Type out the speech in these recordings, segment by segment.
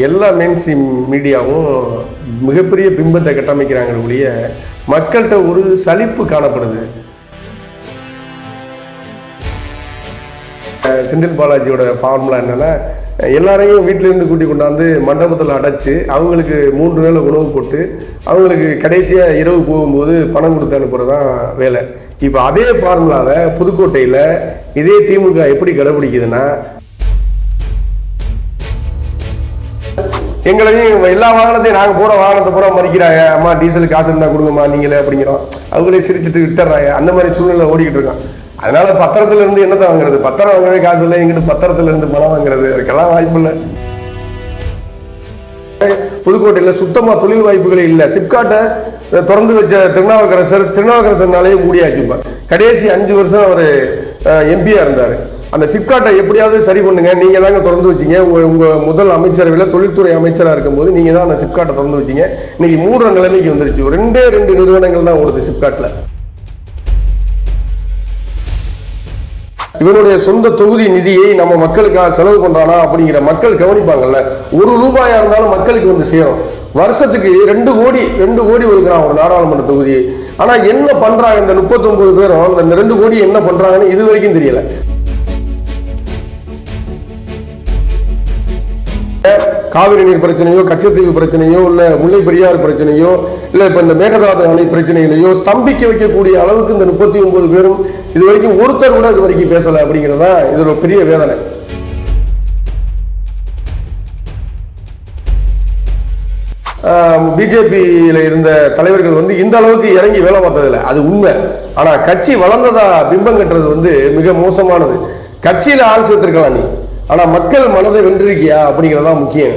எல்லா மெயின்ஸ்ட்ரீம் மீடியாவும் மிகப்பெரிய பிம்பத்தை கட்டமைக்கிறாங்க ஒழிய மக்கள்கிட்ட ஒரு சலிப்பு காணப்படுது. செந்தில் பாலாஜியோட ஃபார்முலா என்னன்னா, எல்லாரையும் வீட்டிலேருந்து கூட்டி கொண்டாந்து மண்டபத்தில் அடைச்சி அவங்களுக்கு 3 வேளை உணவு போட்டு அவங்களுக்கு கடைசியாக இரவு போகும்போது பணம் கொடுத்து அனுப்புறது தான் வேலை. இப்போ அதே ஃபார்முலாவை புதுக்கோட்டையில் இதே திமுக எப்படி கடைபிடிக்குதுன்னா, எங்களையும் எல்லா வாகனத்தையும் நாங்கள் போகிற வாகனத்தை பூரா மறிக்கிறாங்க. அம்மா டீசல் காசு இருந்தால் கொடுங்கம்மா நீங்களே அப்படிங்கிறோம். அவங்களே சிரிச்சுட்டு விட்டுறாங்க. அந்த மாதிரி சூழ்நிலை ஓடிக்கிட்டு இருக்கான். அதனால பத்திரத்துல இருந்து என்னத்தை வாங்குறது? பத்திரம் வாங்கவே காசு இல்லை, எங்கிட்ட பத்திரத்துல இருந்து பணம் வாங்குறது? அதுக்கெல்லாம் வாய்ப்பு இல்லை. புதுக்கோட்டையில் சுத்தமா தொழில் வாய்ப்புகளே இல்லை. சிப்காட்டை திறந்து வச்ச திருநாவுக்கரசர்னாலேயே மூடியாச்சு. கடைசி 5 வருஷம் அவர் எம்பியா இருந்தார். அந்த சிப்காட்டை எப்படியாவது சரி பண்ணுங்க, நீங்க தாங்க திறந்து வச்சீங்க. உங்க முதல் அமைச்சரவையில் தொழில்துறை அமைச்சராக இருக்கும்போது நீங்க தான் அந்த சிப்காட்டை திறந்து வச்சீங்க. இன்னைக்கு 3 நிலைமைக்கு வந்துருச்சு. 2 நிறுவனங்கள் தான் ஓடுது சிப்காட்டில். இவனுடைய சொந்த தொகுதி நிதியை நம்ம மக்களுக்காக செலவு பண்றானா அப்படிங்கிற மக்கள் கவனிப்பாங்கல்ல. ₹1 இருந்தாலும் மக்களுக்கு வந்து சேரும். வருஷத்துக்கு 2 கோடி ஒதுக்குறான் ஒரு நாடாளுமன்ற தொகுதி. ஆனா என்ன பண்றாங்க இந்த 39 பேரும்? அந்த 2 கோடி என்ன பண்றாங்கன்னு இது வரைக்கும் தெரியல. காவிரி நீர் பிரச்சனையோ, கச்சத்தீவு பிரச்சனையோ, இல்ல முல்லை பெரியாறு பிரச்சனையோ, இல்ல இப்ப இந்த மேகதாது அணை பிரச்சனைகளையோ ஸ்தம்பிக்க வைக்கக்கூடிய அளவுக்கு இந்த 39 பேரும் இது வரைக்கும் ஒருத்தர் கூட இது வரைக்கும் பேசல. அப்படிங்கிறதா இது ஒரு பெரிய வேதனை. பிஜேபியில இருந்த தலைவர்கள் வந்து இந்த அளவுக்கு இறங்கி வேலை பார்த்ததில்லை, அது உண்மை. ஆனா கட்சி வளர்ந்ததா பிம்பம் கட்டுறது வந்து மிக மோசமானது. கட்சியில ஆள் சேர்த்திருக்கலாம் நீ, ஆனா மக்கள் மனதை வென்றிருக்கியா அப்படிங்கிறதா முக்கியம்.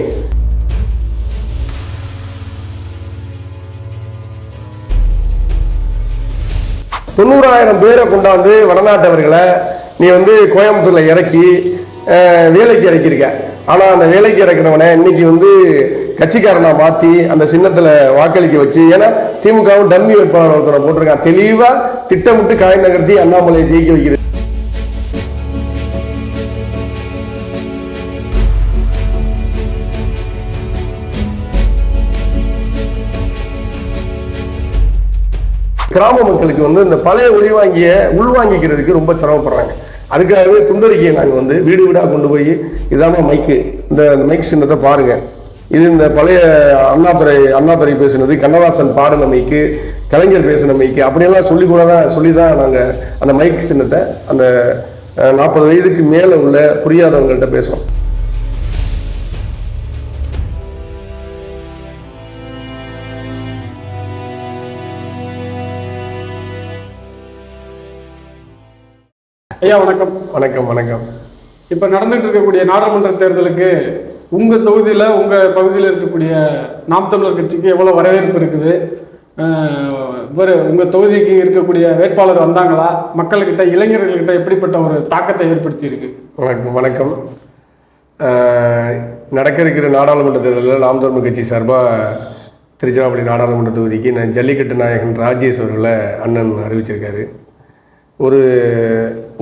$90,000 பேரை கொண்டாந்து வடநாட்டவர்களை நீ வந்து கோயம்புத்தூர்ல இறக்கி வேலைக்கு இறக்கியிருக்க. ஆனா அந்த வேலைக்கு இறக்கிறவனை இன்னைக்கு வந்து கட்சிக்காரனா மாத்தி அந்த சின்னத்துல வாக்களிக்க வச்சு, ஏன்னா திமுகவும் டம்மி வேட்பாளர் ஒருத்தரை போட்டிருக்கான். தெளிவா திட்டமிட்டு காய் நகர்த்தி அண்ணாமலையை ஜெயிக்க வைக்கிறது. கிராம மக்களுக்கு வந்து இந்த பழைய ஒளிவாங்கிய உள்வாங்கிக்கிறதுக்கு ரொம்ப சிரமப்படுறாங்க. அதுக்காகவே துண்டறிக்கையை நாங்கள் வந்து வீடு வீடாக கொண்டு போய், இதான மைக்கு, இந்த மைக் சின்னத்தை பாருங்க, இது இந்த பழைய அண்ணாதுரை பேசினது, கண்ணதாசன் பாடின மைக்கு, கலைஞர் பேசின மைக்கு, அப்படியெல்லாம் சொல்லி தான் நாங்கள் அந்த மைக் சின்னத்தை அந்த 40 வயதுக்கு மேலே உள்ள புரியாதவங்கள்ட்ட பேசுகிறோம். ஐயா வணக்கம். வணக்கம். வணக்கம். இப்போ நடந்துட்டு இருக்கக்கூடிய நாடாளுமன்ற தேர்தலுக்கு உங்கள் தொகுதியில், உங்கள் பகுதியில் இருக்கக்கூடிய நாம் தமிழர் கட்சிக்கு எவ்வளோ வரவேற்பு இருக்குது? உங்கள் தொகுதிக்கு இருக்கக்கூடிய வேட்பாளர் வந்தாங்களா? மக்கள்கிட்ட, இளைஞர்கள்கிட்ட எப்படிப்பட்ட ஒரு தாக்கத்தை ஏற்படுத்தி இருக்கு? வணக்கம். நடக்க இருக்கிற நாடாளுமன்ற தேர்தலில் நாம் தமிழர் கட்சி சார்பாக திருச்சிராப்பள்ளி நாடாளுமன்ற தொகுதிக்கு ஜல்லிக்கட்டு நாயகன் ராஜேஷ் அவர்களை அண்ணன் அறிவிச்சிருக்காரு.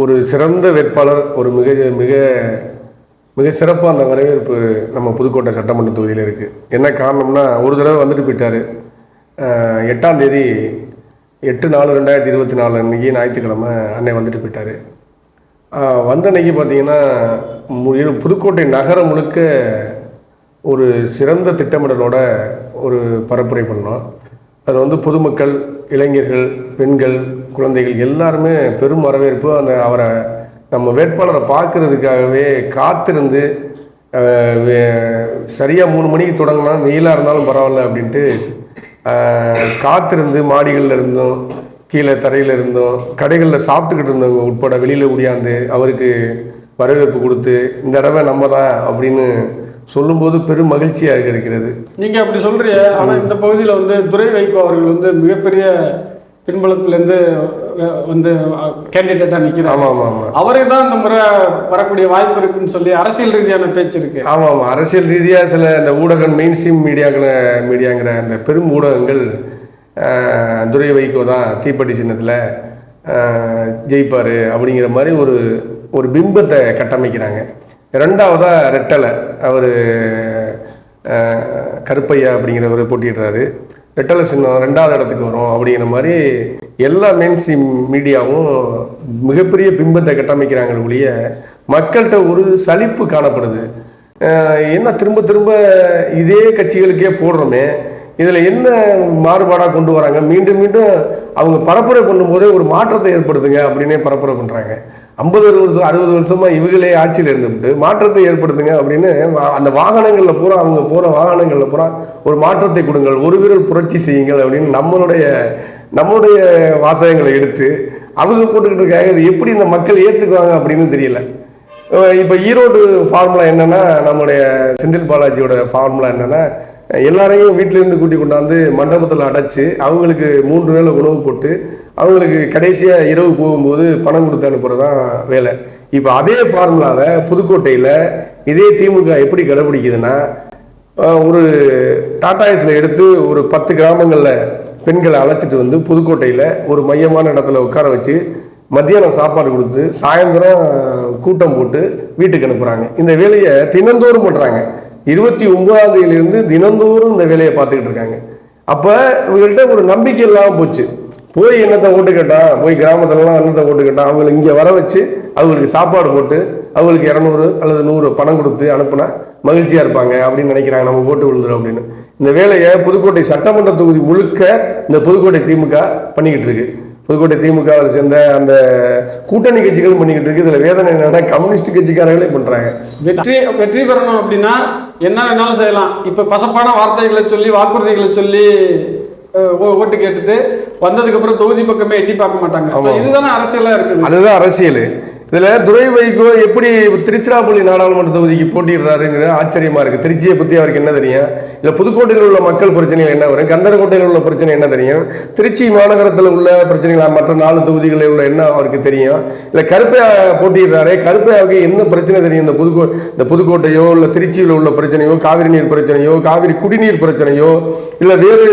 ஒரு சிறந்த வேட்பாளர், ஒரு மிக மிக மிக சிறப்பாக அந்த வரவேற்பு நம்ம புதுக்கோட்டை சட்டமன்ற தொகுதியில் இருக்குது. என்ன காரணம்னா, ஒரு தடவை வந்துட்டு போயிட்டார். 8ஆம் தேதி 8/4/2024 அன்றைக்கி ஞாயிற்றுக்கிழமை அன்னை வந்துட்டு போயிட்டார். வந்த அன்னைக்கு பார்த்தீங்கன்னா புதுக்கோட்டை நகரம் முழுக்க ஒரு சிறந்த திட்டமிடலோட ஒரு பரப்புரை பண்ணோம். அது வந்து பொதுமக்கள், இளைஞர்கள், பெண்கள், குழந்தைகள் எல்லாருமே பெரும் வரவேற்பு. அவரை நம்ம வேட்பாளரை பார்க்கறதுக்காகவே காத்திருந்து, சரியாக 3 மணிக்கு தொடங்கினா வெயிலாக இருந்தாலும் பரவாயில்ல அப்படின்ட்டு காத்திருந்து மாடிகளில் இருந்தோம், கீழே தரையில் இருந்தோம், கடைகளில் சாப்பிட்டுக்கிட்டு இருந்தவங்க உட்பட வெளியில் ஓடியாந்து அவருக்கு வரவேற்பு கொடுத்து, இந்த தடவை நம்ம தான் அப்படின்னு சொல்லும்போது பெரும் மகிழ்ச்சியாக இருக்கிறது. நீங்கள் அப்படி சொல்கிறீங்க. ஆனால் இந்த பகுதியில் வந்து துரை வைகோ அவர்கள் வந்து மிகப்பெரிய பின்புலத்திலேருந்து வந்து கேண்டிடேட்டாக நிற்கிறார். ஆமாம் ஆமாம் ஆமாம். அவரே தான் இந்த முறை வரக்கூடிய வாய்ப்பு இருக்குன்னு சொல்லி அரசியல் ரீதியான பேச்சு இருக்கு. ஆமாம் ஆமாம். அரசியல் ரீதியாக சில இந்த ஊடகம், மெயின் ஸ்ட்ரீம் மீடியாங்கிற அந்த பெரும் ஊடகங்கள் துரை வைகோ தான் தீப்பெட்டி சின்னத்தில் ஜெயிப்பார் அப்படிங்கிற மாதிரி ஒரு பிம்பத்தை கட்டமைக்கிறாங்க. 2வதாக ரெட்டலை, அவர் கருப்பையா அப்படிங்கிறவர் போட்டிடுறாரு. ரெட்டலை சின்னம் 2வது இடத்துக்கு வரும் அப்படிங்கிற மாதிரி எல்லா மெயின்ஸ்ட்ரீம் மீடியாவும் மிகப்பெரிய பிம்பத்தை கட்டமைக்கிறாங்க ஒழிய மக்கள்கிட்ட ஒரு சலிப்பு காணப்படுது. என்ன திரும்ப திரும்ப இதே கட்சிகளுக்கே போடுறோமே, இதில் என்ன மாறுபாடாக கொண்டு வராங்க, மீண்டும் மீண்டும் அவங்க பரப்புரை பண்ணும்போதே ஒரு மாற்றத்தை ஏற்படுத்துங்க அப்படின்னே பரப்புரை பண்ணுறாங்க. 50 வருஷம் 60 வருஷமாக இவங்களே ஆட்சியில் இருந்துவிட்டு மாற்றத்தை ஏற்படுத்துங்க அப்படின்னு அந்த வாகனங்களில் பூரா, அவங்க போகிற வாகனங்களில் பூரா ஒரு மாற்றத்தை கொடுங்கள், ஒரு விரல் புரட்சி செய்யுங்கள் அப்படின்னு நம்மளுடைய வாசகங்களை எடுத்து அவங்க போட்டுக்கிட்டு இருக்காங்க. இது எப்படி இந்த மக்கள் ஏற்றுக்குவாங்க அப்படின்னு தெரியல. இப்போ ஈரோடு ஃபார்முலா என்னென்னா, நம்முடைய செந்தில் பாலாஜியோட ஃபார்முலா என்னென்னா, எல்லாரையும் வீட்டிலேருந்து கூட்டி கொண்டாந்து மண்டபத்தில் அடைச்சி அவங்களுக்கு 3 வேளை உணவு போட்டு அவங்களுக்கு கடைசியாக இரவு போகும்போது பணம் கொடுத்து அனுப்புறது தான் வேலை. இப்போ அதே ஃபார்முலாவை புதுக்கோட்டையில் இதே திமுக எப்படி கடைபிடிக்குதுன்னா, ஒரு டாடாய்ஸில் எடுத்து ஒரு 10 கிராமங்களில் பெண்களை அழைச்சிட்டு வந்து புதுக்கோட்டையில் ஒரு மையமான இடத்துல உட்கார வச்சு மத்தியானம் சாப்பாடு கொடுத்து சாயந்தரம் கூட்டம் போட்டு வீட்டுக்கு அனுப்புகிறாங்க. இந்த வேலையை தினந்தோறும் பண்ணுறாங்க. 29ஆம் தேதியிலிருந்து தினந்தோறும் இந்த வேலையை பார்த்துக்கிட்டு இருக்காங்க. அப்போ இவங்கள்ட்ட ஒரு நம்பிக்கை இல்லாமல் போச்சு. போய் என்னத்தை ஓட்டு கேட்டான், போய் கிராமத்துலலாம் என்னத்தை ஓட்டு கேட்டான், அவங்களை இங்கே வர வச்சு அவங்களுக்கு சாப்பாடு போட்டு அவங்களுக்கு 200 அல்லது 100 பணம் கொடுத்து அனுப்புனா மகிழ்ச்சியாக இருப்பாங்க அப்படின்னு நினைக்கிறாங்க, நம்ம ஓட்டு விழுந்துடும் அப்படின்னு. இந்த வேலையை புதுக்கோட்டை சட்டமன்ற தொகுதி முழுக்க இந்த புதுக்கோட்டை திமுக பண்ணிக்கிட்டு இருக்கு. புதுக்கோட்டை திமுகவை சேர்ந்த அந்த கூட்டணி கட்சிகளும் பண்ணிக்கிட்டு இருக்கு. இதில் வேதனை என்னன்னா, கம்யூனிஸ்ட் கட்சிக்காரர்களே பண்ணுறாங்க. வெற்றி பெறணும் அப்படின்னா என்ன வேணாலும் செய்யலாம். இப்போ பசப்பான வார்த்தைகளை சொல்லி வாக்குறுதிகளை சொல்லி ஓட்டு கேட்டுட்டு வந்ததுக்கு அப்புறம் தொகுதி பக்கமே எட்டி பார்க்க மாட்டாங்க. இதுதானே அரசியலா இருக்குது. அதுதான் அரசியல். இதில் துரை வைகோ எப்படி திருச்சிராப்பள்ளி நாடாளுமன்ற தொகுதிக்கு போட்டிடுறாருங்கிற ஆச்சரியமா இருக்கு. திருச்சியை பற்றி அவருக்கு என்ன தெரியும், இல்லை புதுக்கோட்டையில் உள்ள மக்கள் பிரச்சனைகள் என்ன வரும், கந்தரக்கோட்டையில் உள்ள பிரச்சனை என்ன தெரியும், திருச்சி மாநகரத்தில் உள்ள பிரச்சனைகள் மற்ற 4 தொகுதிகளில் உள்ள என்ன அவருக்கு தெரியும், இல்லை கருப்பையா போட்டிடுறாரு, கருப்பையாவுக்கு என்ன பிரச்சனை தெரியும், இந்த புதுக்கோட்டையோ இல்லை திருச்சியில் உள்ள பிரச்சனையோ, காவிரி நீர் பிரச்சனையோ, காவிரி குடிநீர் பிரச்சனையோ, இல்லை வேறு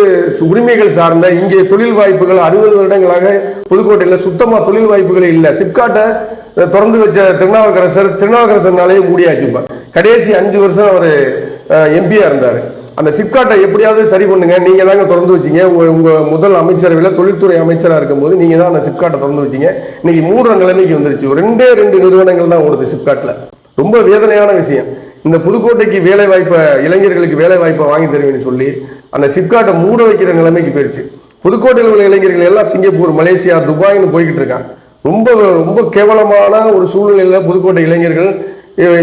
உரிமைகள் சார்ந்த இங்கே தொழில் வாய்ப்புகள் 60 வருடங்களாக புதுக்கோட்டையில் சுத்தமாக தொழில் வாய்ப்புகளே இல்லை. சிப்காட்டை திறந்து வச்ச திருநாவுக்கரசர்னாலேயே மூடியாச்சு. இப்போ கடைசி 5 வருஷம் அவர் எம்பியா இருந்தார். அந்த சிப்காட்டை எப்படியாவது சரி பண்ணுங்க, நீங்க தாங்க திறந்து வச்சீங்க. உங்க முதல் அமைச்சரவையில் தொழில்துறை அமைச்சராக இருக்கும்போது நீங்க தான் அந்த சிப்காட்டை திறந்து வச்சீங்க. இன்னைக்கு மூடுற நிலைமைக்கு வந்துருச்சு. ஒரு 2 நிறுவனங்கள் தான் ஓடுது சிப்காட்டில். ரொம்ப வேதனையான விஷயம். இந்த புதுக்கோட்டைக்கு வேலை வாய்ப்பை, இளைஞர்களுக்கு வேலை வாய்ப்பை வாங்கி தருவேன்னு சொல்லி அந்த சிப்காட்டை மூட வைக்கிற நிலைமைக்கு போயிடுச்சு. புதுக்கோட்டையில் உள்ள இளைஞர்கள் எல்லாம் சிங்கப்பூர், மலேசியா, துபாய்னு போய்கிட்டு இருக்காங்க. ரொம்ப ரொம்ப கேவலமான ஒரு சூழ்நிலையில் புதுக்கோட்டை இளைஞர்கள்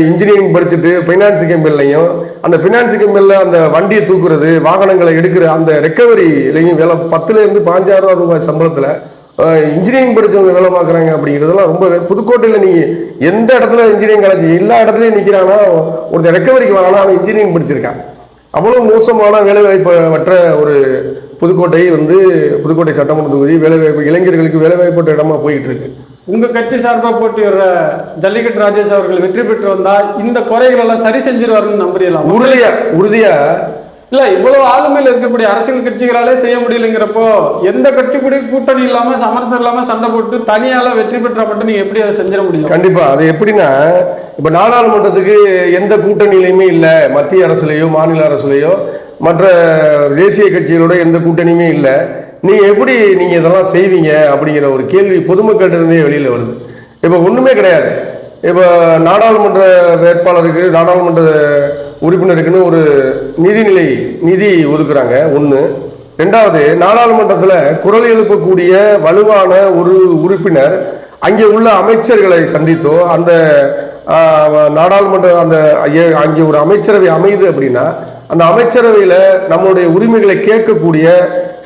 இன்ஜினியரிங் படிச்சுட்டு ஃபைனான்ஸ் கம்பெனிலையும், அந்த ஃபினான்ஸ் கம்பெனியில் அந்த வண்டியை தூக்குறது, வாகனங்களை எடுக்கிற அந்த ரெக்கவரிலையும் வேலை 10,000 to 15,000 ரூபாய் சம்பளத்தில் இன்ஜினியரிங் படித்தவங்க வேலை பார்க்குறாங்க. அப்படிங்கிறதெல்லாம் ரொம்ப புதுக்கோட்டையில் நீங்கள் எந்த இடத்துல இன்ஜினியரிங் காலேஜ் எல்லா இடத்துலையும் நிற்கிறாங்கன்னா ஒருத்தர் ரெக்கவரிக்கு வாங்கினா அவன் இன்ஜினியரிங் படிச்சிருக்கான். அவ்வளோ மோசமான வேலைவாய்ப்பற்ற ஒரு புதுக்கோட்டை புதுக்கோட்டை சட்டமன்ற தொகுதி வேலைவாய்ப்பு இளைஞர்களுக்கு வேலைவாய்ப்பற்ற இடமா போயிட்டு இருக்கு. உங்க கட்சி சார்பாக போட்டி வர்ற ஜல்லிக்கட்டு ராஜேஷ் அவர்கள் வெற்றி பெற்று வந்தா இந்த குறைகள் எல்லாம் சரி செஞ்சிருவாருன்னு நம்புறீங்களா? உறுதியா இல்ல, இவ்வளவு ஆளுமையில் இருக்கக்கூடிய அரசியல் கட்சிகளாலே செய்ய முடியலைங்கிறப்போ எந்த கட்சி கூட கூட்டணி இல்லாம சமரசம் இல்லாம சண்டை போட்டு தனியால வெற்றி பெற்றா மட்டும் நீங்க எப்படி அதை செஞ்சிட முடியும்? கண்டிப்பா. அது எப்படின்னா, இப்ப நாடாளுமன்றத்துக்கு எந்த கூட்டணியிலையுமே இல்லை, மத்திய அரசுலையோ மாநில அரசுலையோ மற்ற தேசிய கட்சிகளோட எந்த கூட்டணியுமே இல்லை. எப்படி நீங்கள் இதெல்லாம் செய்வீங்க அப்படிங்கிற ஒரு கேள்வி பொதுமக்கள்கிட்ட இருந்தே வெளியில் வருது. இப்போ ஒன்றுமே கிடையாது. இப்போ நாடாளுமன்ற வேட்பாளருக்கு, நாடாளுமன்ற உறுப்பினருக்குன்னு ஒரு நிதி ஒதுக்குறாங்க. 1. 2வது, நாடாளுமன்றத்தில் குரல் எழுப்பக்கூடிய வலுவான ஒரு உறுப்பினர் அங்கே உள்ள அமைச்சர்களை சந்தித்தோ, அந்த நாடாளுமன்ற அங்கே ஒரு அமைச்சரவை அமையுது அப்படின்னா அந்த அமைச்சரவையில் நம்மளுடைய உரிமைகளை கேட்கக்கூடிய,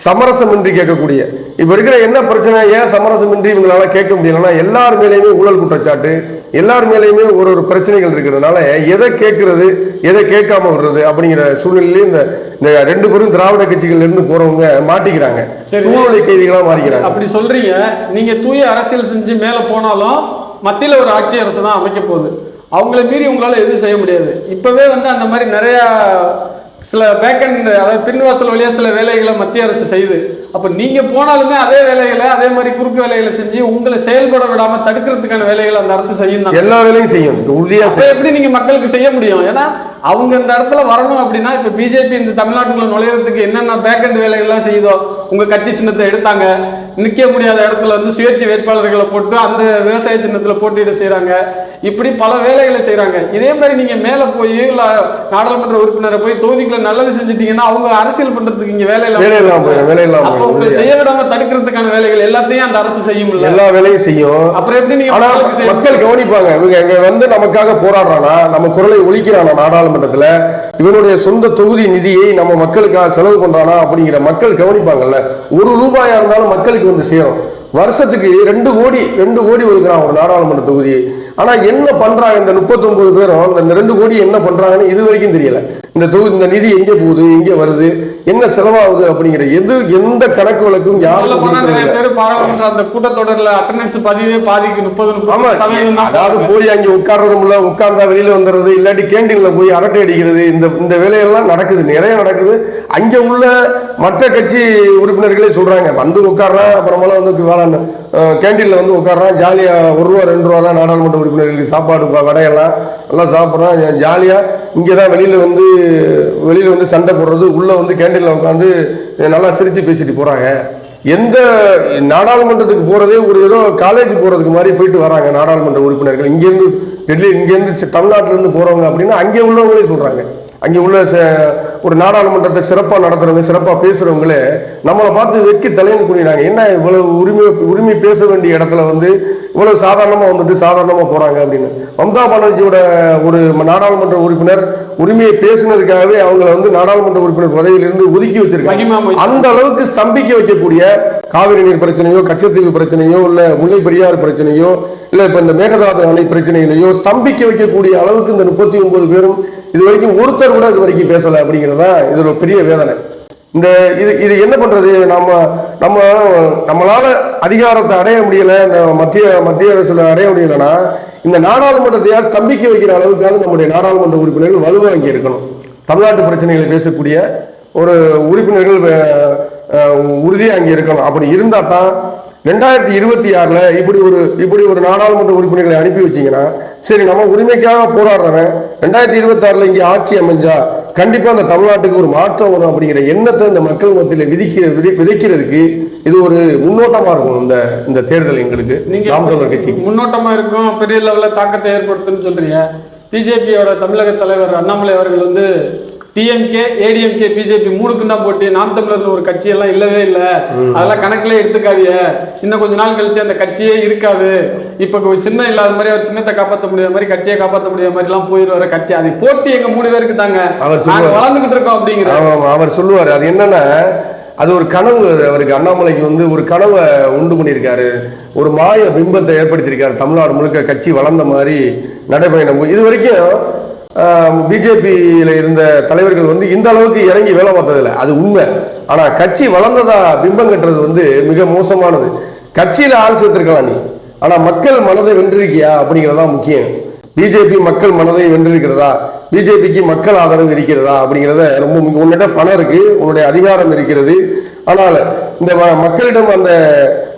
சமரசமின்றி கேட்கக்கூடிய, இப்போ இருக்கிற என்ன பிரச்சனை, ஏன் சமரசமின்றி இவங்களால கேட்க முடியலன்னா எல்லார் மேலேயுமே ஊழல் குற்றச்சாட்டு, எல்லார் மேலேயுமே ஒரு பிரச்சனைகள் இருக்கிறதுனால எதை கேட்கறது எதை கேட்காம விடுறது அப்படிங்கிற சூழ்நிலையில இந்த 2 பேரும் திராவிட கட்சிகள்ல இருந்து போறவங்க மாட்டிக்கிறாங்க, சூழ்நிலை கைதிகளா மாறிக்கிறாங்க. அப்படி சொல்றீங்க. நீங்க தூய அரசியல் செஞ்சு மேல போனாலும் மத்தியில் ஒரு ஆட்சி அரசு தான் அமைக்க போகுது. அவங்கள மீறி உங்களால எதுவும் செய்ய முடியாது. இப்பவே அந்த மாதிரி நிறைய சில பேக்கண்ட், அதாவது பின்வாசல் வழியா சில வேலைகளை மத்திய அரசு செய்யுது. அப்ப நீங்க போனாலுமே அதே வேலைகளை அதே மாதிரி குறுக்கு வேலைகளை செஞ்சு உங்களை செயல்பட விடாம தடுக்கிறதுக்கான வேலைகளை அந்த அரசு செய்யும். எல்லா வேலையும் செய்யும், உறுதியா. எப்படி நீங்க மக்களுக்கு செய்ய முடியும்? ஏன்னா அவங்க இந்த இடத்துல வரணும் அப்படின்னா இப்ப பிஜேபி இந்த தமிழ்நாட்டுக்குள்ள நுழையிறதுக்கு என்னென்ன பேக்கெண்ட் வேலைகள்லாம் செய்யுதோ, உங்க கட்சி சின்னத்தை எடுத்தாங்க, நிக்க முடியாத இடத்துல வந்து சுயேட்சை வேட்பாளர்களை போட்டு அந்த விவசாய சின்னத்துல போட்டியிட செய்யறாங்க, இப்படி பல வேலைகளை செய்யறாங்க. இதே மாதிரி நீங்க மேல போய் நாடாளுமன்ற உறுப்பினரை போய் தொகுதிக்குள்ள நல்லது செஞ்சுட்டீங்கன்னா அவங்க அரசியல் பண்றதுக்கு இங்க வேலையெல்லாம் அப்ப உங்களை செய்ய விடாம தடுக்கிறதுக்கான வேலைகள் எல்லாத்தையும் அந்த அரசு செய்யும், எல்லா வேலையும் செய்யும். அப்புறம் எப்படி நீங்க மக்கள் கவனிப்பாங்க, இவங்க வந்து நமக்காக போராடுறானா, நம்ம குரலை ஒலிக்கிறானா, நாடாளுமன்றத்துல இவனுடைய சொந்த தொகுதி நிதியை நம்ம மக்களுக்காக செலவு பண்றானா அப்படிங்கிற மக்கள் கவனிப்பாங்கல்ல. ₹1 இருந்தாலும் மக்களுக்கு வந்து சேரும். வருஷத்துக்கு 2 கோடி ஒதுக்குறான் ஒரு நாடாளுமன்ற தொகுதி. ஆனா என்ன பண்றாங்க இந்த 39 பேரும், இந்த 2 கோடி என்ன பண்றாங்கன்னு இது வரைக்கும் தெரியல. இந்த தொகுதி, இந்த நிதி எங்க போகுது, எங்க வருது, என்ன செலவாகுது அப்படிங்கிற எந்த கணக்கு வழக்கும் யாரும் அந்த கூட்டத்தொடர்ல அட்டெண்டன்ஸ் பதிவே பாதிக்கு 30%. அதாவது போய் அங்க உட்கார்றதும் இல்ல, உட்கார்ந்தா வெளியில வந்துடுறது, இல்லாட்டி கேண்டீன்ல போய் அரட்டை அடிக்கிறது, இந்த வேலையெல்லாம் நடக்குது, நிறைய நடக்குது. அங்க உள்ள மற்ற கட்சி உறுப்பினர்களே சொல்றாங்க, வந்து உட்கார்றான், அப்புறமெல்லாம் வந்து கேண்டீன்ல வந்து உட்கார்றான், ஜாலியா ₹1 ₹2 தான் நாடாளுமன்ற உறுப்பினர்களுக்கு சாப்பாடு, வடையெல்லாம் நல்லா சாப்பிட்றான் ஜாலியா. இங்கதான் வெளியில வந்து சண்டை போடுறது, உள்ள வந்து கேண்டீன்ல உட்காந்து நல்லா சிரிச்சு பேசிட்டு போறாங்க. எந்த நாடாளுமன்றத்துக்கு போறதே ஒரு ஏதோ காலேஜ் போறதுக்கு மாதிரி போயிட்டு வராங்க நாடாளுமன்ற உறுப்பினர்கள். இங்கிருந்து தமிழ்நாட்டில இருந்து போறவங்க அப்படின்னா அங்கே உள்ளவங்களே சொல்றாங்க. அங்கே உள்ள ஒரு நாடாளுமன்றத்தை சிறப்பாக நடத்துறவங்க, சிறப்பாக பேசுறவங்களே நம்மளை பார்த்து வெக்கி தலைன்னு குனிறாங்க. என்ன இவ்வளவு உரிமை பேச வேண்டிய இடத்துல வந்து இவ்வளவு சாதாரணமாக வந்துட்டு சாதாரணமாக போறாங்க அப்படின்னு. மம்தா பானர்ஜியோட ஒரு நாடாளுமன்ற உறுப்பினர் உரிமையை பேசுனதுக்காகவே அவங்கள வந்து நாடாளுமன்ற உறுப்பினர் பதவியிலிருந்து ஒதுக்கி வச்சிருக்காங்க. அந்த அளவுக்கு ஸ்தம்பிக்க வைக்கக்கூடிய காவிரி நீர் பிரச்சனையோ, கச்சத்தீவு பிரச்சனையோ, இல்ல முல்லை பெரியாறு பிரச்சனையோ, இல்ல இப்ப இந்த மேகதாது அணை பிரச்சனைகளையோ ஸ்தம்பிக்க வைக்கக்கூடிய அளவுக்கு இந்த 39 பேரும் இது வரைக்கும் ஒருத்தர் கூட இது வரைக்கும் பேசல அப்படிங்கிறதா இது ஒரு பெரிய வேதனை. இது என்ன பண்றது, நம்மளால அதிகாரத்தை அடைய முடியல, இந்த மத்திய அரசுல அடைய முடியலன்னா இந்த நாடாளுமன்றத்தையா ஸ்தம்பிக்க வைக்கிற அளவுக்காக நம்முடைய நாடாளுமன்ற உறுப்பினர்கள் வலுவாங்கி இருக்கணும். தமிழ்நாட்டு பிரச்சனைகளை பேசக்கூடிய ஒரு உறுப்பினர்கள் உறுதியா அங்கே இருக்கணும். அப்படி இருந்தா தான் 2026 இப்படி ஒரு நாடாளுமன்ற உறுப்பினர்களை அனுப்பி வச்சீங்கன்னா, சரி நம்ம உரிமைக்காக போராடுறவன் 2026 இங்கே ஆட்சி அமைஞ்சா கண்டிப்பா அந்த தமிழ்நாட்டுக்கு ஒரு மாற்றம் வரும் அப்படிங்கிற எண்ணத்தை இந்த மக்கள் மத்தியில் விதைக்கிறதுக்கு இது ஒரு முன்னோட்டமா இருக்கும். இந்த தேர்தல் எங்களுக்கு நாம் தமிழர் கட்சிக்கு முன்னோட்டமா இருக்கும், பெரிய லெவலில் தாக்கத்தை ஏற்படுத்துன்னு சொல்றீங்க. பிஜேபியோட தமிழக தலைவர் அண்ணாமலை அவர்கள் வந்து டிஎம்கே, ஏடிஎம்கே, பிஜேபி 3க்கும் தான் போட்டி, நாம் தமிழர்னு ஒரு கட்சி எல்லாம் இல்லவே இல்லை, அதெல்லாம் கணக்குல எடுத்துக்காதீங்க, இன்னும் கொஞ்ச நாள் கழிச்சு அந்த கட்சியே இருக்காது, இப்ப சின்னம் இல்லாத மாதிரி அவர் சின்னத்தை காப்பாற்ற முடியாத மாதிரி கட்சியை காப்பாற்ற முடியாத மாதிரி எல்லாம் போயிடுவாரு கட்சி, அது போட்டி எங்க 3 பேருக்கு தாங்க, வளர்ந்துகிட்டு இருக்கோம் அப்படிங்கிற அவர் சொல்லுவாரு. அது என்னன்னா அது ஒரு கனவு, அவருக்கு அண்ணாமலைக்கு வந்து ஒரு கனவை உண்டு பண்ணியிருக்காரு, ஒரு மாய பிம்பத்தை ஏற்படுத்தியிருக்காரு. தமிழ்நாடு முழுக்க கட்சி வளர்ந்த மாதிரி நடைபயணம். இது வரைக்கும் பிஜேபியில இருந்த தலைவர்கள் வந்து இந்த அளவுக்கு இறங்கி வேலை பார்த்ததில்லை, அது உண்மை. ஆனா கட்சி வளர்ந்ததா பிம்பம் கட்டுறது வந்து மிக மோசமானது. கட்சியில ஆள் சேர்த்திருக்கலாம் நீ, ஆனா மக்கள் மனதை வென்றிருக்கியா அப்படிங்கிறதா முக்கியம். பிஜேபி மக்கள் மனதை வென்றிருக்கிறதா, பிஜேபிக்கு மக்கள் ஆதரவு இருக்கிறதா அப்படிங்கிறத ரொம்ப முக்கியம். உன்னிட்ட பணம் இருக்கு, உன்னுடைய அதிகாரம் இருக்கிறது, ஆனால் இந்த மக்களிடம்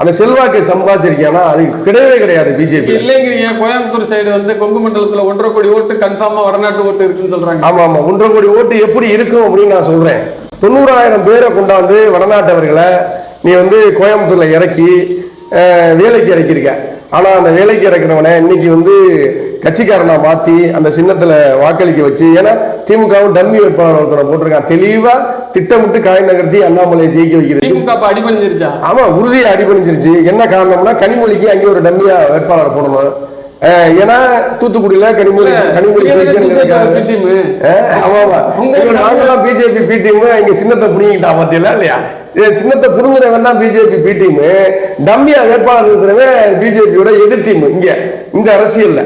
அந்த செல்வாக்கை சம்பாதிச்சிருக்கியானா அது கிடையவே கிடையாது பிஜேபி. இல்லைங்கிறீங்க. கோயம்புத்தூர் சைடு வந்து கொங்கு மண்டலத்துல 1.5 கோடி ஓட்டு கன்ஃபார்மா வடநாட்டு ஓட்டு இருக்குன்னு சொல்றாங்க. ஆமா, 1.5 கோடி ஓட்டு எப்படி இருக்கும் அப்படின்னு நான் சொல்றேன். 90,000 பேரை கொண்டாந்து வடநாட்டவர்களை நீ வந்து கோயம்புத்தூர்ல இறக்கி வேலைக்கு இறக்கியிருக்க. ஆனா அந்த வேலைக்கு இறக்கிறவனை இன்னைக்கு வந்து கட்சிக்காரனா மாத்தி அந்த சின்னத்துல வாக்களிக்க வச்சு, ஏன்னா திமுகவும் டம்மி வேட்பாளர் ஒருத்தரை போட்டிருக்கான், தெளிவா திட்டமிட்டு காய் நகர்த்தி அண்ணாமலையை ஜெயிக்க வைக்கிறது. திமுக அடிபணிஞ்சிருச்சா? ஆமா, உறுதியா அடிபணிஞ்சிருச்சு. என்ன காரணம்னா கனிமொழிக்கு அங்கே ஒரு டம்மியா வேட்பாளர் போடணும். ஏன்னா தூத்துக்குடியில கனிமொழி நாங்கெல்லாம் பிஜேபி பி டீம் இங்க சின்னத்தை புடிங்கிட்டா மத்தியில இல்லையா, சின்னத்தை புடுங்குறவன் தான் பிஜேபி பி டீம், டம்மியா வேட்பாளர் இருக்கிறவன் பிஜேபியோட எதிர் டீம். இந்த அரசியல்ல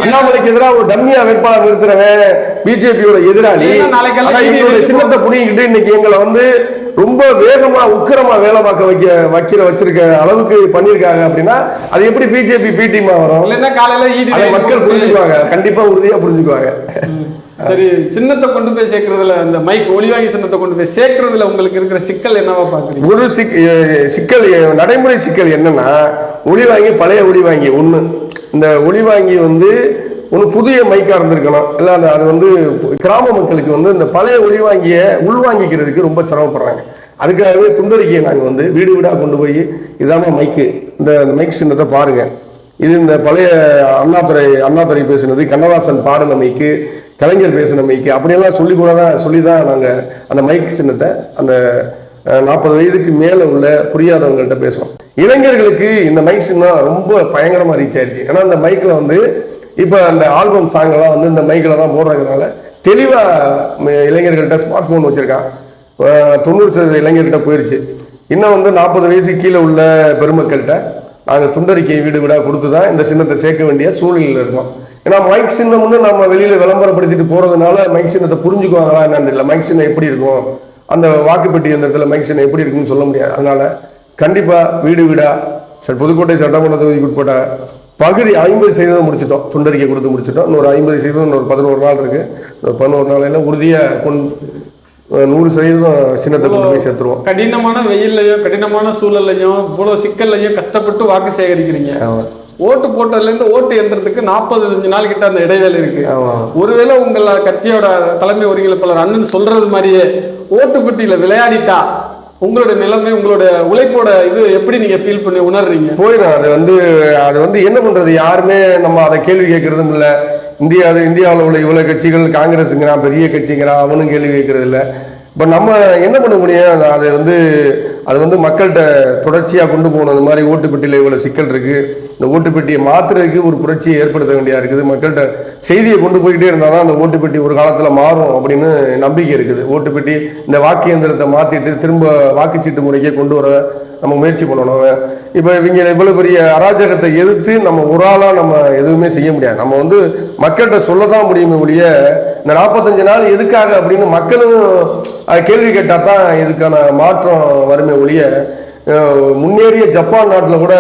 அண்ணாமலைக்கு எதிராக ஒரு டம்மியா வேட்பாளர் இருக்கிறவன் பிஜேபியோட எதிராளி. சின்னத்தை புடிங்கிட்டு இன்னைக்கு எங்களை வந்து ரொம்ப வேகமா உக்கிரமா வேலை பார்க்க வச்சிருக்க அளவுக்கு பண்ணிருக்காங்க அப்படின்னா அது எப்படி பிஜேபி பி டீமா வரும்? காலையில மக்கள் புரிஞ்சுக்குவாங்க, கண்டிப்பா உறுதியா புரிஞ்சுக்குவாங்க. சரி, சின்னத்தை கொண்டு போய் சேர்க்கறதுல, இந்த மைக் ஒளிவாங்கி சின்னத்தை கொண்டு போய் சேர்க்கறதுல உங்களுக்கு இருக்கிற சிக்கல் என்னவா பாக்குறீங்க? ஒரு சிக்கல், நடைமுறை சிக்கல் என்னன்னா, ஒளிவாங்கி பழைய ஒளிவாங்கி ஒண்ணு, இந்த ஒளிவாங்கி வந்து ஒன்று புதிய மைக்காக இருந்திருக்கணும். இல்லை அது வந்து கிராம மக்களுக்கு வந்து இந்த பழைய ஒளிவாங்கியை உள்வாங்கிக்கிறதுக்கு ரொம்ப சிரமப்படுறாங்க. அதுக்காகவே துண்டறிக்கையை நாங்கள் வந்து வீடு வீடாக கொண்டு போய், இதாம மைக்கு, இந்த மைக் சின்னத்தை பாருங்கள், இது இந்த பழைய அண்ணாதுரை பேசுனது, கண்ணதாசன் பாடின மைக்கு, கலைஞர் பேசின மைக்கு, அப்படியெல்லாம் சொல்லி தான் நாங்கள் அந்த மைக் சின்னத்தை அந்த 40 வயதுக்கு மேலே உள்ள புரியாதவங்கள்ட்ட பேசுகிறோம். இளைஞர்களுக்கு இந்த மைக் சின்னம் ரொம்ப பயங்கரமாக ரீச் ஆயிருக்கு. ஏன்னா இந்த மைக்கில் வந்து இப்போ அந்த ஆல்பம் சாங்கெல்லாம் வந்து இந்த மைக்கில் தான் போடுறதுனால தெளிவாக இளைஞர்கள்ட்ட ஸ்மார்ட் ஃபோன் வச்சுருக்கான். 90% இளைஞர்கிட்ட போயிடுச்சு. இன்னும் வந்து 40 வயசுக்கு கீழே உள்ள பெருமக்கள்கிட்ட நாங்கள் துண்டறிக்கை வீடு வீடாக கொடுத்து தான் இந்த சின்னத்தை சேர்க்க வேண்டிய சூழ்நிலையில் இருக்கோம். ஏன்னா மைக் சின்னம் வந்து நம்ம வெளியில் விளம்பரப்படுத்திட்டு போகிறதுனால மைக் சின்னத்தை புரிஞ்சுக்குவாங்களா என்னன்னு தெரியல. மைக் சின்னம் எப்படி இருக்கும், அந்த வாக்குப்பெட்டி எந்திரத்தில் மைக் சின்னம் எப்படி இருக்குன்னு சொல்ல முடியாது. அதனால கண்டிப்பாக வீடு வீடாக புதுக்கோட்டை சட்டமன்ற தொகுதிக்கு உட்பட்ட பகுதி 50% முடிச்சிட்டோம். துண்டறிக்கை கொடுத்து முடிச்சிட்டோம். இன்னொரு 50%, இன்னொரு 11 நாள் இருக்குது. 11 நாளையில் உறுதியாக 100% சின்னத்தை கொண்டு போய் சேர்த்துருவோம். கடினமான வெயில்லையும் கடினமான சூழல்லையும் இவ்வளோ சிக்கல்லையும் கஷ்டப்பட்டு வாக்கு சேகரிக்கிறீங்க. ஓட்டு போட்டதுலேருந்து ஓட்டு எண்றதுக்கு 45 நாள் கிட்ட அந்த இடைவேளை இருக்கு. ஒருவேளை உங்கள கட்சியோட தலைமை ஒருங்கிணைப்பாளர் அண்ணன் சொல்றது மாதிரியே ஓட்டு பெட்டியில விளையாடிட்டா உங்களோட நிலைமை, உங்களோட உழைப்போட இது எப்படி நீங்க ஃபீல் பண்ணி உணர்றீங்க? போயிடும். அது வந்து என்ன பண்றது, யாருமே நம்ம அதை கேள்வி கேட்கறதும் இல்லை. இந்தியாவில் உள்ள இவ்வளவு கட்சிகள், காங்கிரஸுங்கிறான் பெரிய கட்சிங்கிறான், அவனும் கேள்வி கேட்கறது இல்லை. இப்போ நம்ம என்ன பண்ண முடியும்? அது வந்து மக்கள்கிட்ட தொடர்ச்சியாக கொண்டு போகணும். இந்த மாதிரி ஓட்டுப்பெட்டியில் இவ்வளோ சிக்கல் இருக்குது, இந்த ஓட்டுப்பெட்டியை மாற்றுறதுக்கு ஒரு புரட்சியை ஏற்படுத்த வேண்டியா இருக்குது. மக்கள்கிட்ட செய்தியை கொண்டு போய்கிட்டே இருந்தால் தான் அந்த ஓட்டுப்பெட்டி ஒரு காலத்தில் மாறும் அப்படின்னு நம்பிக்கை இருக்குது. ஓட்டுப்பெட்டி இந்த வாக்கு இயந்திரத்தை மாற்றிட்டு திரும்ப வாக்குச்சீட்டு முறைக்கே கொண்டு வர நம்ம முயற்சி பண்ணணும். இப்போ இவங்க இவ்வளோ பெரிய அராஜகத்தை எதிர்த்து நம்ம ஒரு ஆளாக நம்ம எதுவுமே செய்ய முடியாது. நம்ம வந்து மக்கள்கிட்ட சொல்ல தான் முடியுமே ஒழிய, இந்த 45 நாள் எதுக்காக அப்படின்னு மக்களும் கேள்வி கேட்டால் தான் இதுக்கான மாற்றம் வருமே ஒழிய, முன்னேறிய ஜப்பான் நாட்டில் கூட,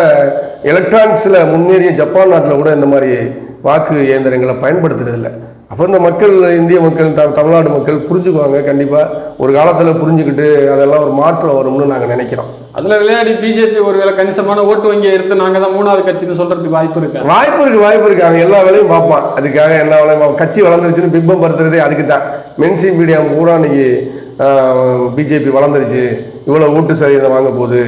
எலக்ட்ரானிக்ஸில் முன்னேறிய ஜப்பான் நாட்டில் கூட இந்த மாதிரி வாக்கு இயந்திரங்களை பயன்படுத்துறதில்லை. அப்போ இந்த மக்கள், இந்திய மக்கள், தமிழ்நாடு மக்கள் புரிஞ்சுக்குவாங்க. கண்டிப்பாக ஒரு காலத்தில் புரிஞ்சுக்கிட்டு அதெல்லாம் ஒரு மாற்றம் வரும்னு நாங்கள் நினைக்கிறோம். அதில் விளையாடி பிஜேபி ஒருவேளை கணிசமான ஓட்டு வங்கியை எடுத்து நாங்கள் தான் 3வது கட்சின்னு சொல்றதுக்கு வாய்ப்பு இருக்கு. அவன் எல்லா வேலையும் பார்ப்பான். அதுக்காக எல்லா வேலையும் கட்சி வளர்ந்துருச்சுன்னு பிம்பம் படுத்துறதே அதுக்கு தான். மென்ஸ்ட்ரீம் மீடியா பூரா இன்னைக்கு பிஜேபி வளர்ந்துருச்சு, இவ்வளோ ஓட்டு சதவீதம் வாங்க போகுது,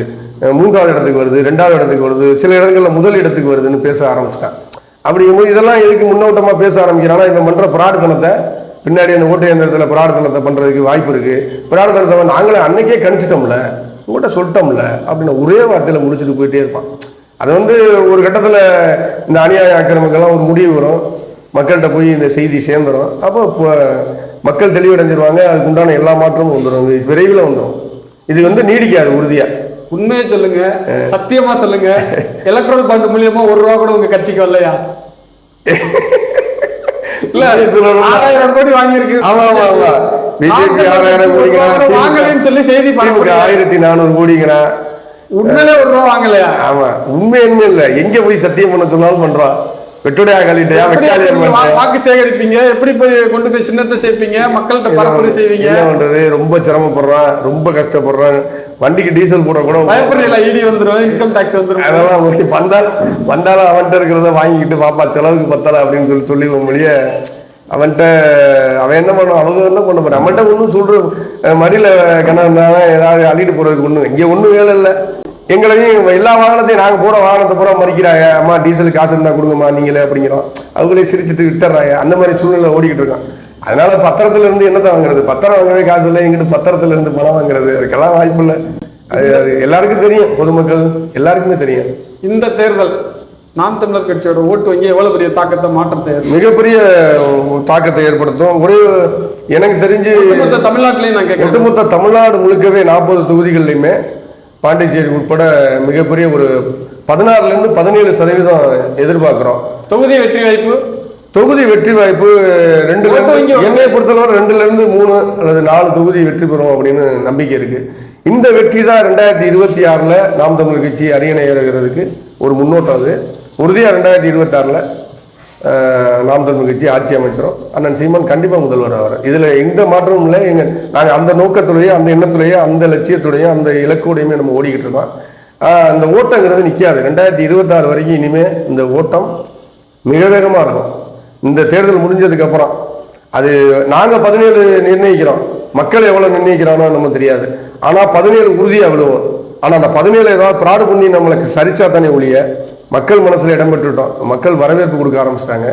3வது இடத்துக்கு வருது, 2வது இடத்துக்கு வருது, சில இடங்களில் முதல் இடத்துக்கு வருதுன்னு பேச ஆரம்பிச்சிட்டான். அப்படிங்கும்போது இதெல்லாம் எதுக்கு முன்னோட்டமாக பேச ஆரம்பிக்கிறான்னா, இவன் பண்ணுற பிரார்த்தனத்தை பின்னாடி அந்த ஓட்டு இயந்திரத்தில் பிரார்த்தனத்தை பண்ணுறதுக்கு வாய்ப்பு இருக்குது. பிரார்த்தனத்தை நாங்களே அன்னைக்கே கணிச்சிட்டோம்ல, உங்கள்கிட்ட சொல்லிட்டோம்ல அப்படின்னு ஒரே வார்த்தையில் முடிச்சுட்டு போயிட்டே இருப்பான். அது வந்து ஒரு கட்டத்தில் இந்த அநியாய ஆக்கிரமிக்கெல்லாம் ஒரு முடிவு வரும், மக்கள்கிட்ட போய் இந்த செய்தி சேர்ந்துடும். அப்போ இப்போ மக்கள் தெளிவடைஞ்சிருவாங்க. அதுக்கு உண்டான எல்லா மாற்றமும் வந்துடும், விரைவில் வந்துடும். இது வந்து நீடிக்காது உறுதியா. உண்மையை சொல்லுங்க, சத்தியமா சொல்லுங்க, எலக்ட்ரல் பாண்ட் மூலியமா ₹1 கூட உங்க கட்சிக்கு வரலையா? இல்ல 6000 கோடி வாங்கியிருக்கு. ஆமா ஆமா ஆமா, பிஜேபி 6000 கோடி வாங்கலன்னு சொல்லி செய்தி பரப்புற 1400 கோடிங்கிறான். உண்மையிலே ₹1 வாங்கலையா? ஆமா, உண்மை என்ன இல்ல, எங்க போய் சத்தியம் பண்ண சொன்னாலும் பண்றான். வாக்கு சேகரிப்பீங்க, எப்படி போய் கொண்டு போய் சின்னத்தை சேர்ப்பீங்க, மக்கள்கிட்ட பரப்புரை செய்வீங்க? என்ன பண்றது, ரொம்ப சிரமப்படுறான், ரொம்ப கஷ்டப்படுறான். வண்டிக்கு டீசல் போட கூட பயப்படுறீங்களா? இடி வந்துடும், இன்கம் டாக்ஸ் வந்துடும். அதெல்லாம் வந்தாலும் அவன்கிட்ட இருக்கிறத வாங்கிக்கிட்டு பாப்பா செலவுக்கு பத்தல அப்படின்னு சொல்லி மொழிய அவன்கிட்ட அவன் என்ன பண்ணுவான், அவங்க என்ன பண்ண போறான். நம்மகிட்ட ஒன்றும் சொல்ற மடியில கிணறுனால ஏதாவது அள்ளிட்டு போறதுக்கு ஒன்றும் இங்கே ஒன்றும் வேலை இல்லை. எங்களையும் எல்லா வாகனத்தையும் நாங்கள் போகிற வாகனத்தை பூரா மறிக்கிறாங்க. அம்மா டீசலுக்கு காசு இருந்தால் கொடுங்கம்மா நீங்களே அப்படிங்கிறோம். அவங்களே சிரிச்சுட்டு விட்டுறாங்க. அந்த மாதிரி சூழ்நிலை ஓடிக்கிட்டு இருக்கான். அதனால பத்திரத்துல இருந்து என்னத்தை வாங்குறது, பத்திரம் வாங்கவே காசு இல்லை, எங்கிட்ட பத்திரத்துல இருந்து பணம் வாங்குறது, அதுக்கெல்லாம் வாய்ப்பு இல்லை. அது எல்லாருக்கும் தெரியும், பொதுமக்கள் எல்லாருக்குமே தெரியும். இந்த தேர்தல் நாம் தமிழர் கட்சியோட ஓட்டு வங்கி எவ்வளவு பெரிய தாக்கத்தை, மாற்றத்தை, மிகப்பெரிய தாக்கத்தை ஏற்படுத்தும். ஒரு எனக்கு தெரிஞ்சு தமிழ்நாட்டிலையும் நான் கேட்கிறேன், ஒட்டுமொத்த தமிழ்நாடு முழுக்கவே 40 தொகுதிகள்லையுமே பாண்டிச்சேரி உட்பட மிகப்பெரிய ஒரு 16லேருந்து 17% எதிர்பார்க்கிறோம். தொகுதி வெற்றி வாய்ப்பு 2 என்னை பொறுத்தளவு 2லேருந்து 3 அல்லது 4 தொகுதி வெற்றி பெறும் அப்படின்னு நம்பிக்கை இருக்கு. இந்த வெற்றி தான் 2026 நாம் தமிழர் கட்சி அரியணை ஏறுகிறதுக்கு ஒரு முன்னோட்டம். அது உறுதியாக 2026 நாம் தமிழர் கட்சி ஆட்சி அமைச்சிடும். அண்ணன் சீமான் கண்டிப்பாக முதல்வர் ஆவார். இதில் எந்த மாற்றமும் இல்லை. நாங்கள் அந்த நோக்கத்துலேயே, அந்த எண்ணத்துலேயே, அந்த லட்சியத்துடையும், அந்த இலக்கோடையுமே நம்ம ஓடிக்கிட்டு இருக்கோம். அந்த ஓட்டங்கிறது நிற்காது. 2026 வரைக்கும் இனிமேல் இந்த ஓட்டம் மிக வேகமாக இருக்கும். இந்த தேர்தல் முடிஞ்சதுக்கப்புறம் அது நாங்கள் 17 நிர்ணயிக்கிறோம், மக்கள் எவ்வளோ நிர்ணயிக்கிறானோ நம்ம தெரியாது. ஆனால் 17 உறுதியாக விடுவோம். ஆனால் அந்த 17 ஏதாவது ப்ராடு பண்ணி நம்மளுக்கு சரிச்சா தானே ஒழிய மக்கள் மனசில் இடம் பெற்றுட்டோம். மக்கள் வரவேற்பு கொடுக்க ஆரம்பிச்சிட்டாங்க.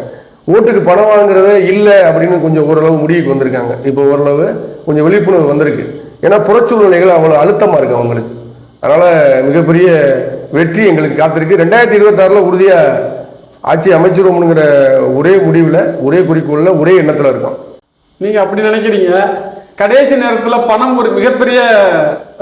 ஓட்டுக்கு பணம் வாங்குறதே இல்லை அப்படின்னு கொஞ்சம் ஓரளவு முடிவுக்கு வந்திருக்காங்க. இப்போ ஓரளவு கொஞ்சம் விழிப்புணர்வு வந்திருக்கு. ஏன்னா புறச்சூழ்நிலைகள் அவ்வளோ அழுத்தமாக இருக்கு அவங்களுக்கு. அதனால் மிகப்பெரிய வெற்றி எங்களுக்கு காத்திருக்கு. 2026 உறுதியாக ஆட்சி அமைச்சிருவோம்ங்கிற ஒரே முடிவில், ஒரே குறிக்கோளில், ஒரே எண்ணத்தில் இருக்கோம். நீங்கள் அப்படி நினைக்கிறீங்க. கடைசி நேரத்தில் பணம் ஒரு மிகப்பெரிய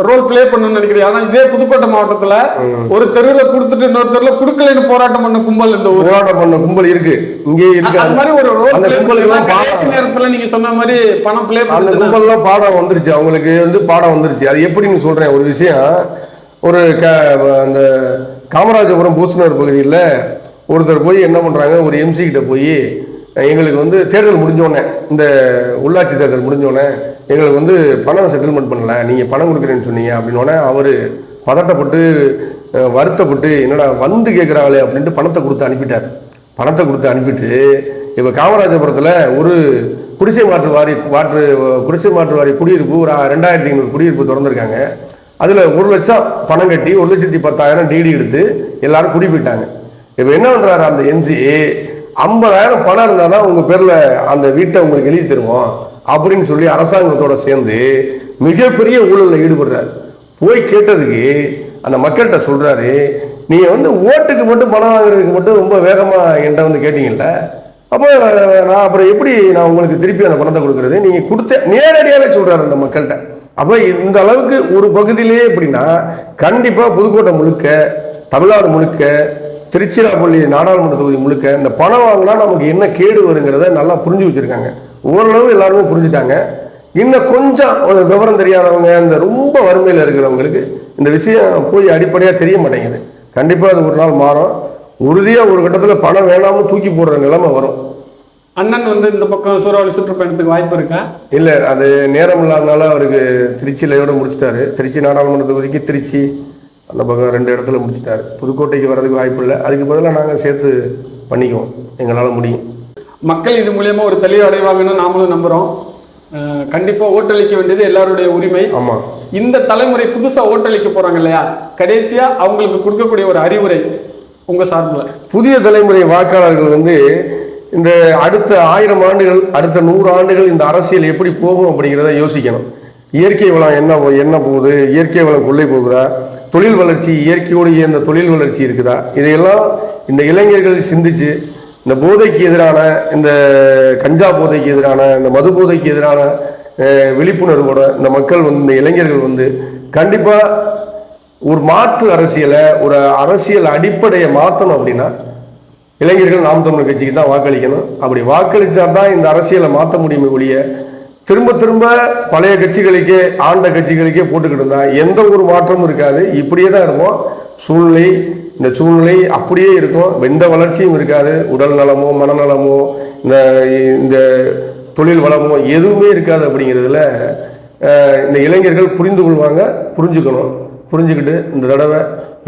ரோல் பிளே பண்ணணும்னு நினைக்கிறீங்க. ஆனால் இதே புதுக்கோட்டை மாவட்டத்தில் ஒரு தெருவில் கொடுத்துட்டு இன்னொரு தெருவில் கொடுக்கலன்னு போராட்டம் பண்ண கும்பல், இந்த போராட்டம் பண்ண கும்பல் இருக்கு, இங்கே இருக்கு. அது மாதிரி ஒரு ரோல் அந்த கும்பலுக்கு கடைசி நேரத்தில் நீங்க சொன்ன மாதிரி பணம் பிளே பண்ண அந்த கும்பல்லாம் பாடம் வந்துருச்சு, அவங்களுக்கு பாடம் வந்துருச்சு. அது எப்படின்னு சொல்றேன். ஒரு விஷயம், ஒரு அந்த காமராஜபுரம் பூசனர் பகுதியில் ஒருத்தர் போய் என்ன பண்றாங்க, ஒரு எம்சி கிட்ட போய் எங்களுக்கு தேர்தல் முடிஞ்சோடனே, இந்த உள்ளாட்சி தேர்தல் முடிஞ்சோடனே எங்களுக்கு பணம் செட்டில்மெண்ட் பண்ணல, நீங்கள் பணம் கொடுக்குறேன்னு சொன்னீங்க அப்படின்னோடனே அவர் பதட்டப்பட்டு வருத்தப்பட்டு என்னடா கேட்குறாங்களே அப்படின்ட்டு பணத்தை கொடுத்து அனுப்பிட்டார். பணத்தை கொடுத்து அனுப்பிட்டு இப்போ காமராஜபுரத்தில் ஒரு குடிசை மாற்று வாரி குடியிருப்பு, ஒரு 2500 குடியிருப்பு திறந்துருக்காங்க. அதில் 1 லட்சம் பணம் கட்டி 1,10,000 டிடி எடுத்து எல்லாரும் குடி போயிட்டாங்க. இப்போ என்ன பண்ணுறாரு அந்த எம்சி, 50,000 பணம் இருந்தால் தான் உங்கள் பேரில் அந்த வீட்டை உங்களுக்கு எழுதி தருவோம் அப்படின்னு சொல்லி அரசாங்கத்தோட சேர்ந்து மிகப்பெரிய ஊழலில் ஈடுபடுறாரு. போய் கேட்டதுக்கு அந்த மக்கள்கிட்ட சொல்கிறாரு, நீங்கள் ஓட்டுக்கு மட்டும் பணம் வாங்குறதுக்கு மட்டும் ரொம்ப வேகமாக என்கிட்ட கேட்டீங்கல்ல, அப்போ நான் அப்புறம் எப்படி நான் உங்களுக்கு திருப்பி அந்த பணத்தை கொடுக்குறது, நீங்கள் கொடுத்த நேரடியாகவே சொல்கிறாரு அந்த மக்கள்கிட்ட. அப்போ இந்த அளவுக்கு ஒரு பகுதியிலே எப்படின்னா, கண்டிப்பாக புதுக்கோட்டை முழுக்க, தமிழ்நாடு முழுக்க, திருச்சிராப்பள்ளி நாடாளுமன்ற தொகுதி முழுக்க இந்த பணம் வாங்கினா நமக்கு என்ன கேடு வருங்கிறத நல்லா புரிஞ்சு வச்சுருக்காங்க. ஓரளவு எல்லாருமே புரிஞ்சுட்டாங்க. இன்னும் கொஞ்சம் ஒரு விவரம் தெரியாதவங்க, இந்த ரொம்ப வறுமையில் இருக்கிறவங்களுக்கு இந்த விஷயம் போய் அடிப்படையாக தெரிய மாட்டேங்குது. கண்டிப்பாக அது ஒரு நாள் மாறும். உறுதியாக ஒரு கட்டத்தில் பணம் வேணாம்னு தூக்கி போடுற நிலைமை வரும். அண்ணன் இந்த பக்கம் சூறாவளி சுற்றுப்பயணத்துக்கு வாய்ப்பு இருக்கா? இல்லை, அது நேரம் இல்லாதனால அவருக்கு திருச்சியில முடிச்சிட்டாரு. திருச்சி நாடாளுமன்ற தொகுதிக்கு திருச்சி அந்த பக்கம் 2 இடத்துல முடிச்சிட்டாரு. புதுக்கோட்டைக்கு வர்றதுக்கு வாய்ப்பு இல்லை. அதுக்கு பதிலாக நாங்கள் சேர்த்து பண்ணிக்குவோம், எங்களால் முடியும். மக்கள் இது மூலியமா ஒரு தெளிவு அடைவாங்கன்னு நாமளும் நம்புகிறோம். கண்டிப்பாக ஓட்டளிக்க வேண்டியது எல்லாருடைய உரிமை. ஆமாம். இந்த தலைமுறை புதுசாக ஓட்டளிக்க போகிறாங்க இல்லையா, கடைசியாக அவங்களுக்கு கொடுக்கக்கூடிய ஒரு அறிவுரை உங்கள் சார்பில். புதிய தலைமுறை வாக்காளர்கள் இந்த அடுத்த 1000 ஆண்டுகள், அடுத்த 100 ஆண்டுகள் இந்த அரசியல் எப்படி போகும் அப்படிங்கிறத யோசிக்கணும். இயற்கை வளம் என்ன போகுது, இயற்கை வளம் கொள்ளை போகுதா, தொழில் வளர்ச்சி, இயற்கையோடு இயந்த தொழில் வளர்ச்சி இருக்குதா, இதையெல்லாம் இந்த இளைஞர்கள் சிந்திச்சு இந்த போதைக்கு எதிரான, இந்த கஞ்சா போதைக்கு எதிரான, இந்த மது போதைக்கு எதிரான விழிப்புணர்வோட இந்த மக்கள் இந்த இளைஞர்கள் கண்டிப்பாக ஒரு மாற்று அரசியலை, ஒரு அரசியல் அடிப்படையை மாற்றணும். அப்படின்னா இளைஞர்கள் நாம் தமிழர் கட்சிக்கு தான் வாக்களிக்கணும். அப்படி வாக்களித்தா தான் இந்த அரசியலை மாற்ற முடியுமே ஒழிய திரும்ப திரும்ப பழைய கட்சிகளுக்கே, ஆண்ட கட்சிகளுக்கே போட்டுக்கிட்டு இருந்தா எந்த ஒரு மாற்றமும் இருக்காது. இப்படியே தான் இருப்போம். இந்த சூழ்நிலை அப்படியே இருக்கும். எந்த வளர்ச்சியும் இருக்காது. உடல் நலமோ, மனநலமோ, இந்த தொழில் வளமோ எதுவுமே இருக்காது. அப்படிங்கிறதுல இந்த இளைஞர்கள் புரிந்து கொள்வாங்க, புரிஞ்சுக்கணும். புரிஞ்சுக்கிட்டு இந்த தடவை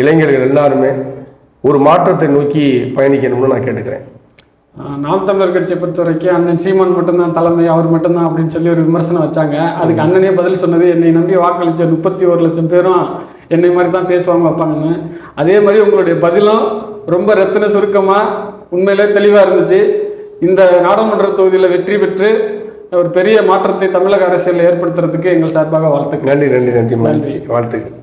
இளைஞர்கள் எல்லாருமே ஒரு மாற்றத்தை நோக்கி பயணிக்கணும்னு நான் கேட்டுக்கிறேன். நாம் தமிழர் கட்சியை பொறுத்த வரைக்கும் அண்ணன் சீமான் மட்டும்தான் தலைமை, அவர் மட்டும்தான் அப்படின்னு சொல்லி ஒரு விமர்சனம் வச்சாங்க. அதுக்கு அண்ணனே பதில் சொன்னது, என்னை நம்பி வாக்களித்த 31 லட்சம் பேரும் என்னை மாதிரி தான் பேசுவாங்க, வைப்பாங்கன்னு. அதே மாதிரி உங்களுடைய பதிலும் ரொம்ப ரத்தின சுருக்கமாக உண்மையிலே தெளிவாக இருந்துச்சு. இந்த நாடாளுமன்ற தொகுதியில் வெற்றி பெற்று ஒரு பெரிய மாற்றத்தை தமிழக அரசியலில் ஏற்படுத்துறதுக்கு எங்கள் சார்பாக வாழ்த்துக்கள். நன்றி. வாழ்த்துக்கள்.